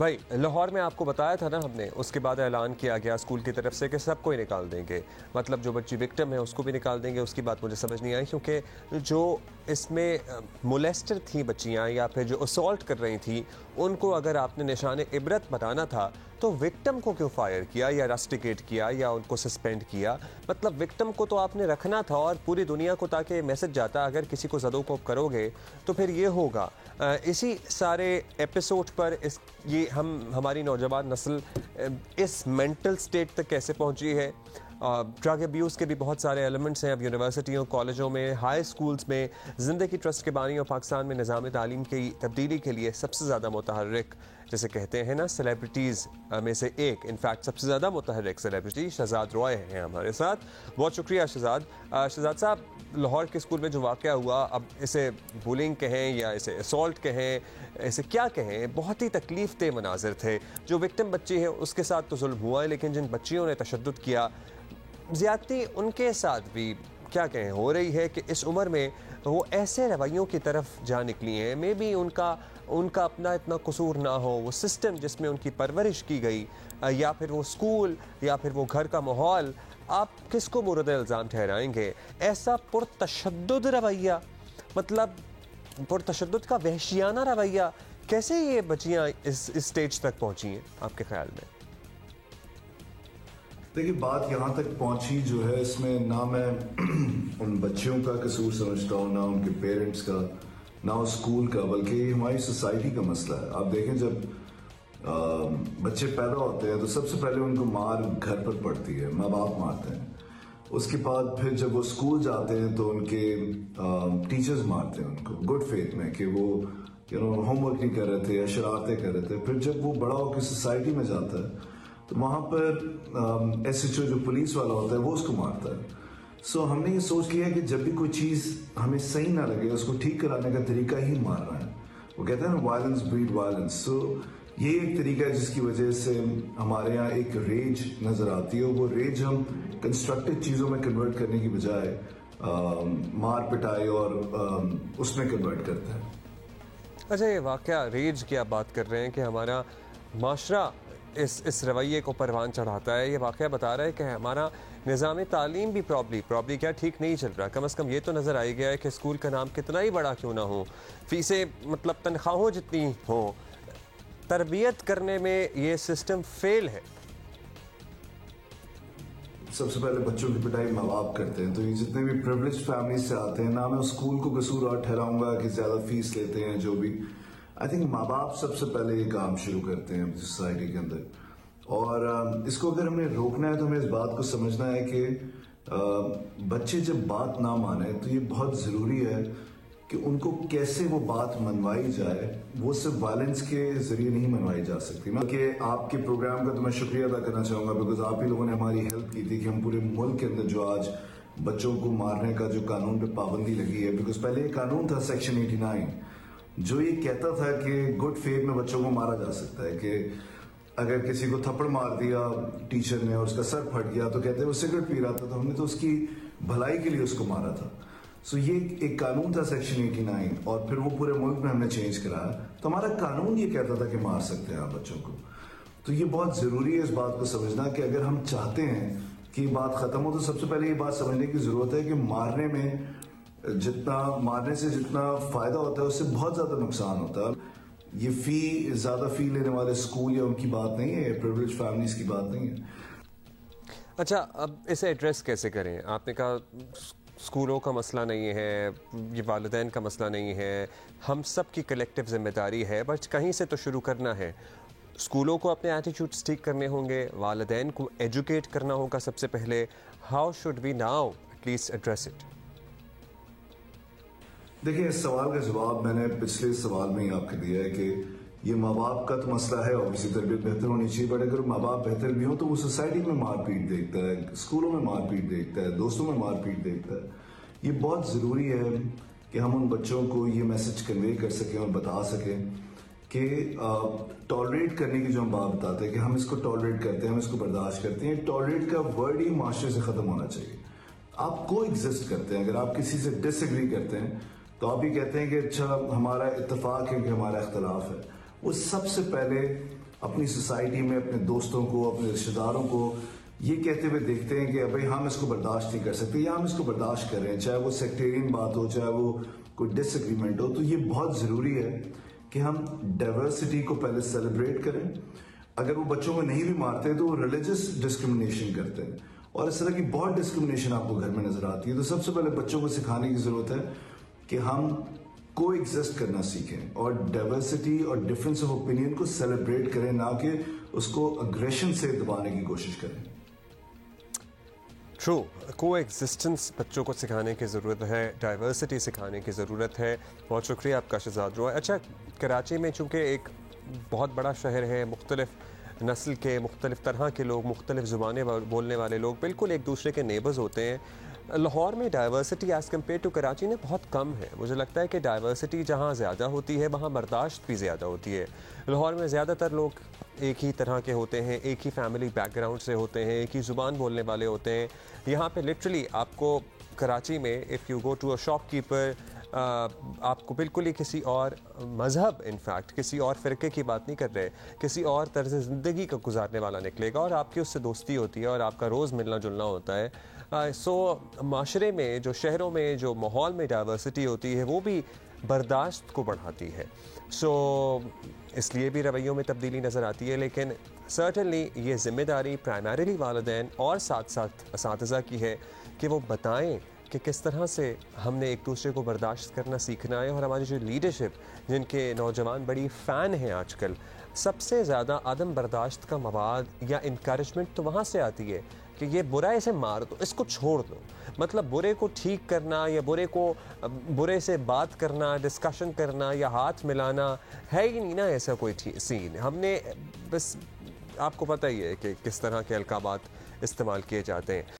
بھائی لاہور میں آپ کو بتایا تھا نا ہم نے، اس کے بعد اعلان کیا گیا اسکول کی طرف سے کہ سب کو ہی نکال دیں گے، مطلب جو بچی وکٹم ہے اس کو بھی نکال دیں گے. اس کی بات مجھے سمجھ نہیں آئی، کیونکہ جو اس میں مولیسٹر تھیں بچیاں یا پھر جو اسالٹ کر رہی تھیں ان کو اگر آپ نے نشان عبرت بتانا تھا تو وکٹم کو کیوں فائر کیا یا رسٹیکیٹ کیا یا ان کو سسپینڈ کیا؟ مطلب وکٹم کو تو آپ نے رکھنا تھا اور پوری دنیا کو، تاکہ میسج جاتا اگر کسی کو زدو کو کرو گے تو پھر یہ ہوگا. اسی سارے ایپیسوڈ پر یہ ہماری نوجوان نسل اس مینٹل سٹیٹ تک کیسے پہنچی ہے. ڈرگ ابیوز کے بھی بہت سارے ایلیمنٹس ہیں اب یونیورسٹیوں، کالجوں میں، ہائی اسکولز میں. زندگی ٹرسٹ کے بانی اور پاکستان میں نظام تعلیم کی تبدیلی کے لیے سب سے زیادہ متحرک جیسے کہتے ہیں نا سیلیبریٹیز میں سے ایک، انفیکٹ سب سے زیادہ متحرک سیلیبریٹی شہزاد روائے ہیں ہمارے ساتھ. بہت شکریہ شہزاد. شہزاد صاحب، لاہور کے اسکول میں جو واقعہ ہوا، اب اسے بولنگ کہیں یا اسے اسالٹ کہیں، اسے کیا کہیں، بہت ہی تکلیف دہ مناظر تھے. جو وکٹم بچی ہے اس کے ساتھ تو ظلم ہوا ہے، لیکن جن بچیوں نے تشدد کیا، زیادتی ان کے ساتھ بھی کیا کہیں ہو رہی ہے کہ اس عمر میں وہ ایسے رویوں کی طرف جا نکلی ہیں. مے بی ان کا اپنا اتنا قصور نہ ہو، وہ سسٹم جس میں ان کی پرورش کی گئی یا پھر وہ اسکول یا پھر وہ گھر کا ماحول. آپ کس کو مورد الزام ٹھہرائیں گے؟ ایسا پرتشدد رویہ، مطلب پرتشدد کا وحشیانہ رویہ، کیسے یہ بچیاں اس اسٹیج تک پہنچی ہیں آپ کے خیال میں؟ دیکھیے، بات یہاں تک پہنچی جو ہے، اس میں نہ میں ان بچیوں کا قصور سمجھتا ہوں، نہ ان کے پیرنٹس کا، نہ اسکول کا، بلکہ یہ ہماری سوسائٹی کا مسئلہ ہے. آپ دیکھیں، جب بچے پیدا ہوتے ہیں تو سب سے پہلے ان کو مار گھر پر پڑتی ہے، ماں باپ مارتے ہیں. اس کے بعد پھر جب وہ اسکول جاتے ہیں تو ان کے ٹیچرز مارتے ہیں ان کو، گڈ فیتھ میں کہ وہ ہوم ورک نہیں کر رہے تھے یا شرارتیں کر رہے تھے. پھر جب وہ بڑا ہو کے سوسائٹی میں جاتا ہے تو وہاں پر ایس ایچ او جو پولیس والا ہوتا ہے وہ اس کو مارتا ہے. سو ہم نے یہ سوچ لیا کہ جب بھی کوئی چیز ہمیں صحیح نہ لگے اس کو ٹھیک کرانے کا طریقہ ہی مارنا ہے. وہ کہتے ہیں نا، وائلنس بریڈ وائلنس. سو یہ ایک طریقہ ہے جس کی وجہ سے ہمارے یہاں ایک ریج نظر آتی ہے. وہ ریج ہم کنسٹرکٹیو چیزوں میں کنورٹ کرنے کی بجائے مار پٹائی اور اس میں کنورٹ کرتے ہیں. اچھا، یہ واقعہ ریج کی آپ بات کر رہے ہیں کہ ہمارا معاشرہ اس رویے کو پروان چڑھاتا ہے. یہ واقعہ بتا رہا ہے کہ ہمارا نظام تعلیم بھی پرابلی کیا ٹھیک نہیں چل رہا. کم از کم یہ تو نظر آئی گیا ہے کہ اسکول کا نام کتنا ہی بڑا کیوں نہ ہو، فیسیں مطلب تنخواہوں جتنی ہوں، تربیت کرنے میں یہ سسٹم فیل ہے. سب سے پہلے بچوں کی پٹائی ماں باپ کرتے ہیں. تو یہ جتنے بھی پریولیج فیملیز سے آتے ہیں، نہ میں اسکول کو قصوروار ٹھہراؤں گا کہ زیادہ فیس لیتے ہیں، جو بھی آئی تھنک ماں باپ سب سے پہلے یہ کام شروع کرتے ہیں سوسائٹی کے اندر. اور اس کو اگر ہمیں روکنا ہے تو ہمیں اس بات کو سمجھنا ہے کہ بچے جب بات نہ مانیں تو یہ بہت ضروری ہے کہ ان کو کیسے وہ بات منوائی جائے. وہ صرف وائلنس کے ذریعے نہیں منوائی جا سکتی. کہ آپ کے پروگرام کا تو میں شکریہ ادا کرنا چاہوں گا، بیکاز آپ ہی لوگوں نے ہماری ہیلپ کی تھی کہ ہم پورے ملک کے اندر جو آج بچوں کو مارنے کا جو قانون پہ پابندی لگی ہے، بیکاز پہلے یہ قانون تھا سیکشن 89 جو یہ کہتا تھا کہ گڈ فیتھ میں بچوں کو مارا جا سکتا ہے، کہ اگر کسی کو تھپڑ مار دیا ٹیچر نے اور اس کا سر پھٹ گیا تو کہتے ہیں وہ سگریٹ پی رہا تھا تو ہم نے تو اس کی بھلائی کے لیے اس کو مارا تھا. سو یہ ایک قانون تھا سیکشن 89 اور پھر وہ پورے ملک میں ہم نے چینج کرایا. تو ہمارا قانون یہ کہتا تھا کہ مار سکتے ہیں آپ بچوں کو. تو یہ بہت ضروری ہے اس بات کو سمجھنا کہ اگر ہم چاہتے ہیں کہ یہ بات ختم ہو تو سب سے پہلے یہ بات سمجھنے کی ضرورت ہے کہ مارنے سے جتنا فائدہ ہوتا ہے اس سے بہت زیادہ نقصان ہوتا ہے. یہ زیادہ فی لینے والے اسکول یا ان کی بات نہیں ہے، پریولیج فیملیز کی بات نہیں ہے. اچھا، اب اسے ایڈریس کیسے کریں؟ آپ نے کہا اسکولوں کا مسئلہ نہیں ہے، یہ والدین کا مسئلہ نہیں ہے، ہم سب کی کلیکٹیو ذمہ داری ہے، بس کہیں سے تو شروع کرنا ہے. اسکولوں کو اپنے ایٹیٹیوڈس ٹھیک کرنے ہوں گے، والدین کو ایجوکیٹ کرنا ہوگا سب سے پہلے. How should we now at least address it? دیکھیں، اس سوال کا جواب میں نے پچھلے سوال میں ہی آپ کو دیا ہے کہ یہ ماں باپ کا تو مسئلہ ہے. اوبیسلی تربیت بہتر ہونی چاہیے، بٹ اگر ماں باپ بہتر بھی ہوں تو وہ سوسائٹی میں مار پیٹ دیکھتا ہے، اسکولوں میں مار پیٹ دیکھتا ہے، دوستوں میں مار پیٹ دیکھتا ہے. یہ بہت ضروری ہے کہ ہم ان بچوں کو یہ میسج کنوے کر سکیں اور بتا سکیں کہ ٹالریٹ کرنے کی جو ہم بات بتاتے ہیں کہ ہم اس کو ٹالریٹ کرتے ہیں، ہم اس کو برداشت کرتے ہیں. ٹالریٹ کا ورڈ ہی معاشرے سے ختم ہونا چاہیے. آپ کو ایگزسٹ کرتے ہیں. اگر آپ کسی سے ڈس ایگری کرتے ہیں تو آپ یہ کہتے ہیں کہ اچھا ہمارا اتفاق ہے کہ ہمارا اختلاف ہے. وہ سب سے پہلے اپنی سوسائٹی میں اپنے دوستوں کو, اپنے رشتہ داروں کو یہ کہتے ہوئے دیکھتے ہیں کہ بھائی ہم اس کو برداشت نہیں کر سکتے, یا ہم اس کو برداشت کر رہے ہیں, چاہے وہ سیکٹیرین بات ہو, چاہے وہ کوئی ڈس ایگریمنٹ ہو. تو یہ بہت ضروری ہے کہ ہم ڈائیورسٹی کو پہلے سیلیبریٹ کریں. اگر وہ بچوں کو نہیں بھی مارتے تو وہ ریلیجس ڈسکرمنیشن کرتے ہیں, اور اس طرح کی بہت ڈسکرمنیشن آپ کو گھر میں نظر آتی ہے. تو سب سے پہلے بچوں کو سکھانے کی ضرورت ہے کہ ہم کو ایگزسٹ کرنا سیکھیں اور ڈائیورسٹی اور ڈفرینس آف اوپینین کو سیلیبریٹ کریں, نہ کہ اس کو اگریشن سے دبانے کی کوشش کریں. ٹرو, کو ایگزسٹنس بچوں کو سکھانے کی ضرورت ہے, ڈائیورسٹی سکھانے کی ضرورت ہے. بہت شکریہ آپ کا شہزاد روائے. اچھا, کراچی میں چونکہ ایک بہت بڑا شہر ہے, مختلف نسل کے, مختلف طرح کے لوگ, مختلف زبانیں بولنے والے لوگ بالکل ایک دوسرے کے نیبرز ہوتے ہیں. لاہور میں diversity as compare to Karachi میں بہت کم ہے. مجھے لگتا ہے کہ ڈائیورسٹی جہاں زیادہ ہوتی ہے وہاں برداشت بھی زیادہ ہوتی ہے. لاہور میں زیادہ تر لوگ ایک ہی طرح کے ہوتے ہیں, ایک ہی فیملی بیک گراؤنڈ سے ہوتے ہیں, ایک ہی زبان بولنے والے ہوتے ہیں. یہاں پہ لٹرلی آپ کو کراچی میں if you go to a shopkeeper, آپ کو بالکل ہی کسی اور مذہب, انفیکٹ کسی اور فرقے کی بات نہیں کر رہے, کسی اور طرز زندگی کا گزارنے والا نکلے گا اور آپ کی اس سے دوستی ہوتی ہے اور آپ کا روز ملنا جلنا ہوتا ہے. سو معاشرے میں, جو شہروں میں, جو ماحول میں ڈائیورسٹی ہوتی ہے وہ بھی برداشت کو بڑھاتی ہے. سو اس لیے بھی رویوں میں تبدیلی نظر آتی ہے. لیکن سرٹنلی یہ ذمہ داری پرائمریلی والدین اور ساتھ ساتھ اساتذہ کی ہے کہ وہ بتائیں کہ کس طرح سے ہم نے ایک دوسرے کو برداشت کرنا سیکھنا ہے. اور ہماری جو لیڈرشپ, جن کے نوجوان بڑی فین ہیں آج کل, سب سے زیادہ عدم برداشت کا مواد یا انکریجمنٹ تو وہاں سے آتی ہے کہ یہ برا ہے, اسے مار دو, اس کو چھوڑ دو. مطلب برے کو ٹھیک کرنا یا برے سے بات کرنا, ڈسکشن کرنا یا ہاتھ ملانا ہے ہی نہیں نا ایسا کوئی سین. ہم نے بس, آپ کو پتہ ہی ہے کہ کس طرح کے القابات استعمال کیے جاتے ہیں.